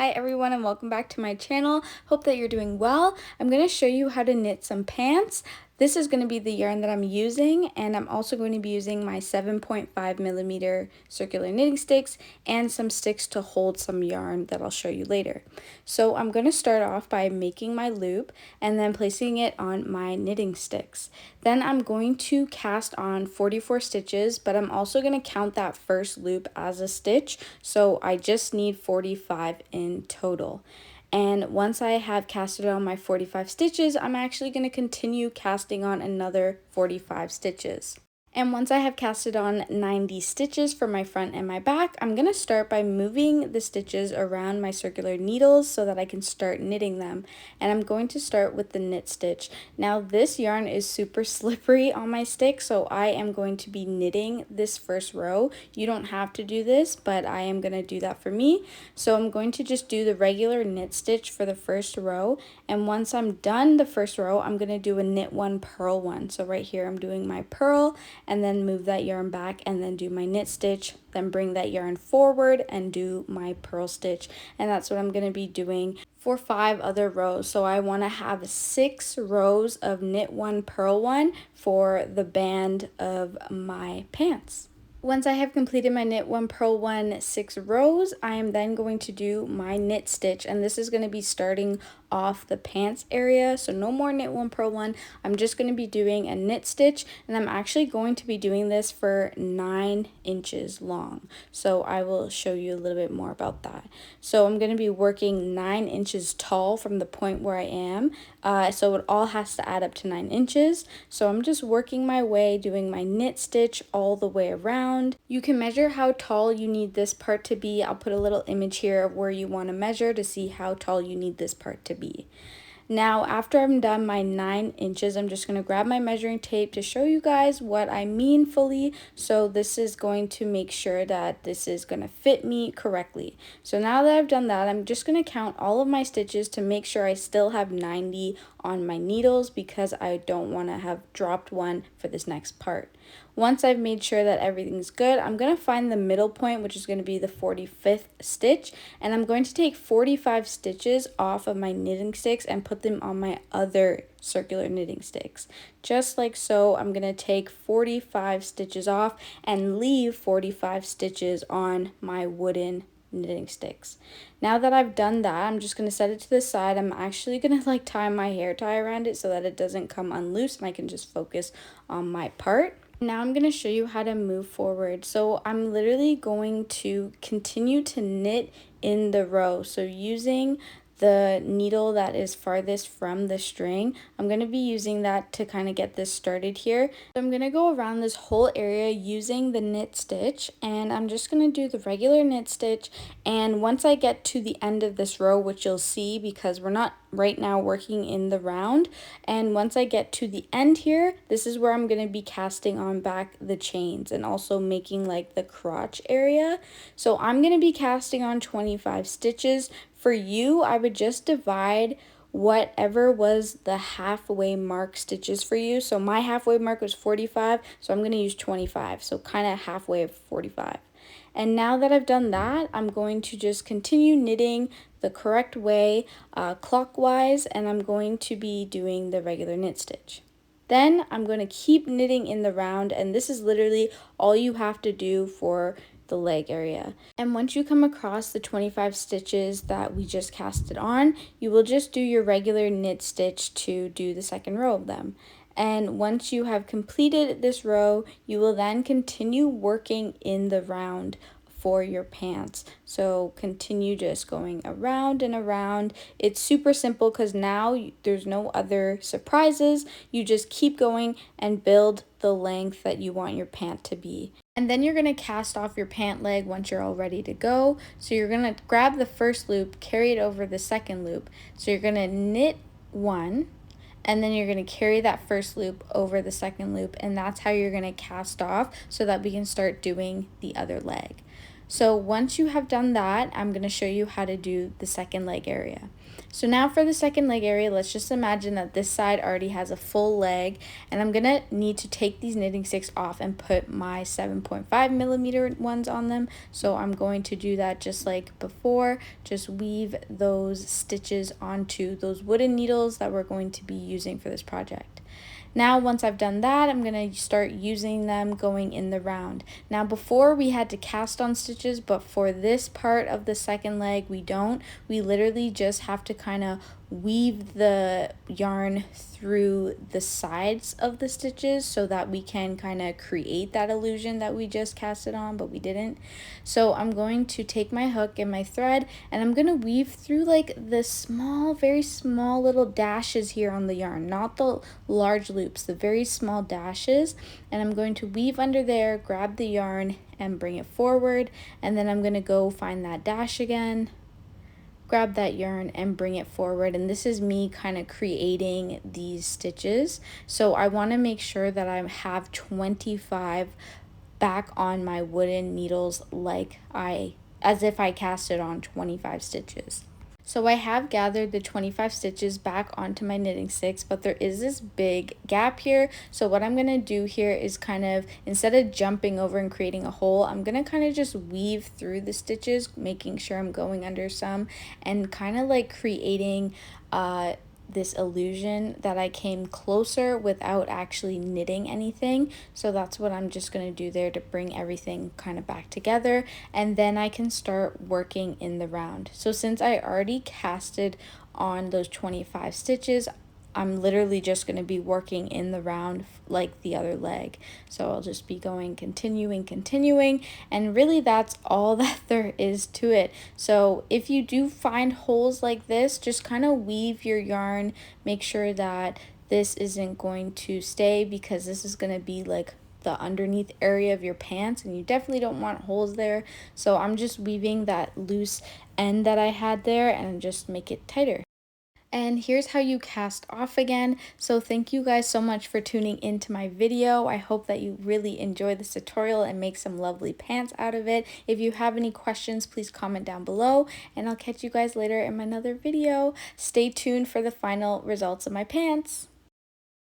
Hi everyone and welcome back to my channel. Hope that you're doing well. I'm going to show you how to knit some pants. This is going to be the yarn that I'm using, and I'm also going to be using my 7.5mm circular knitting sticks and some sticks to hold some yarn that I'll show you later. So I'm going to start off by making my loop and then placing it on my knitting sticks. Then I'm going to cast on 44 stitches, but I'm also going to count that first loop as a stitch, so I just need 45 in total. And once I have casted on my 45 stitches, I'm actually going to continue casting on another 45 stitches. And once I have casted on 90 stitches for my front and my back, I'm going to start by moving the stitches around my circular needles so that I can start knitting them. And I'm going to start with the knit stitch. Now this yarn is super slippery on my stick, so I am going to be knitting this first row. You don't have to do this, but I am going to do that for me. So I'm going to just do the regular knit stitch for the first row. And once I'm done the first row, I'm going to do a knit one, purl one. So right here I'm doing my purl, and then move that yarn back and then do my knit stitch, then bring that yarn forward and do my purl stitch. And that's what I'm going to be doing for 5 other rows. So I want to have 6 rows of knit one, purl one for the band of my pants. Once I have completed my knit one, purl one, 6 rows, I am then going to do my knit stitch, and this is going to be starting off the pants area. So no more knit one, purl one. I'm just going to be doing a knit stitch, and I'm actually going to be doing this for 9 inches long. So I will show you a little bit more about that. So I'm going to be working 9 inches tall from the point where I am. So it all has to add up to 9 inches. So I'm just working my way, doing my knit stitch all the way around. You can measure how tall you need this part to be. I'll put a little image here of where you want to measure to see how tall you need this part to be. Now, after I'm done my 9 inches, I'm just going to grab my measuring tape to show you guys what I mean fully. So this is going to make sure that this is going to fit me correctly. So now that I've done that, I'm just going to count all of my stitches to make sure I still have 90 on my needles, because I don't want to have dropped one for this next part. Once I've made sure that everything's good, I'm going to find the middle point, which is going to be the 45th stitch, and I'm going to take 45 stitches off of my knitting sticks and put them on my other circular knitting sticks. Just like so, I'm going to take 45 stitches off and leave 45 stitches on my wooden knitting sticks. Now that I've done that, I'm just going to set it to the side. I'm actually going to tie my hair tie around it so that it doesn't come unloose and I can just focus on my part. Now I'm going to show you how to move forward. So I'm literally going to continue to knit in the row. So using the needle that is farthest from the string, I'm going to be using that to kind of get this started here. So I'm going to go around this whole area using the knit stitch, and I'm just going to do the regular knit stitch. And once I get to the end of this row, which you'll see because we're not right now working in the round, and once I get to the end here, this is where I'm going to be casting on back the chains and also making like the crotch area. So I'm going to be casting on 25 stitches. For you, I would just divide whatever was the halfway mark stitches for you. So my halfway mark was 45, so I'm going to use 25, so kind of halfway of 45. And now that I've done that, I'm going to just continue knitting the correct way, clockwise, and I'm going to be doing the regular knit stitch. Then I'm going to keep knitting in the round, and this is literally all you have to do for the leg area. And once you come across the 25 stitches that we just casted on, you will just do your regular knit stitch to do the second row of them. And once you have completed this row, you will then continue working in the round for your pants. So continue just going around and around. It's super simple because now there's no other surprises. You just keep going and build the length that you want your pant to be. And then you're going to cast off your pant leg once you're all ready to go. So you're going to grab the first loop, carry it over the second loop. So you're going to knit one, and then you're going to carry that first loop over the second loop, and that's how you're going to cast off so that we can start doing the other leg. So once you have done that, I'm going to show you how to do the second leg area. So now for the second leg area, let's just imagine that this side already has a full leg, and I'm gonna need to take these knitting sticks off and put my 7.5 millimeter ones on them. So I'm going to do that just like before, just weave those stitches onto those wooden needles that we're going to be using for this project. Now, once I've done that, I'm going to start using them going in the round. Now, before we had to cast on stitches, but for this part of the second leg, we don't. We literally just have to kind of weave the yarn through the sides of the stitches so that we can kind of create that illusion that we just casted on, but we didn't. So I'm going to take my hook and my thread, and I'm going to weave through like the small, very small little dashes here on the yarn, not the large loops, the very small dashes. And I'm going to weave under there, grab the yarn and bring it forward, and then I'm going to go find that dash again, grab that yarn and bring it forward. And this is me kind of creating these stitches. So I want to make sure that I have 25 back on my wooden needles as if I casted on 25 stitches. So I have gathered the 25 stitches back onto my knitting sticks, but there is this big gap here. So what I'm going to do here is kind of, instead of jumping over and creating a hole, I'm going to kind of just weave through the stitches, making sure I'm going under some and kind of like creating this illusion that I came closer without actually knitting anything. So that's what I'm just going to do there to bring everything kind of back together, and then I can start working in the round. So since I already casted on those 25 stitches, I'm literally just going to be working in the round like the other leg. So I'll just be going continuing, and really that's all that there is to it. So if you do find holes like this, just kind of weave your yarn, make sure that this isn't going to stay, because this is going to be like the underneath area of your pants and you definitely don't want holes there. So I'm just weaving that loose end that I had there and just make it tighter. And here's how you cast off again. So thank you guys so much for tuning into my video. I hope that you really enjoy this tutorial and make some lovely pants out of it. If you have any questions, please comment down below, and I'll catch you guys later in my another video. Stay tuned for the final results of my pants.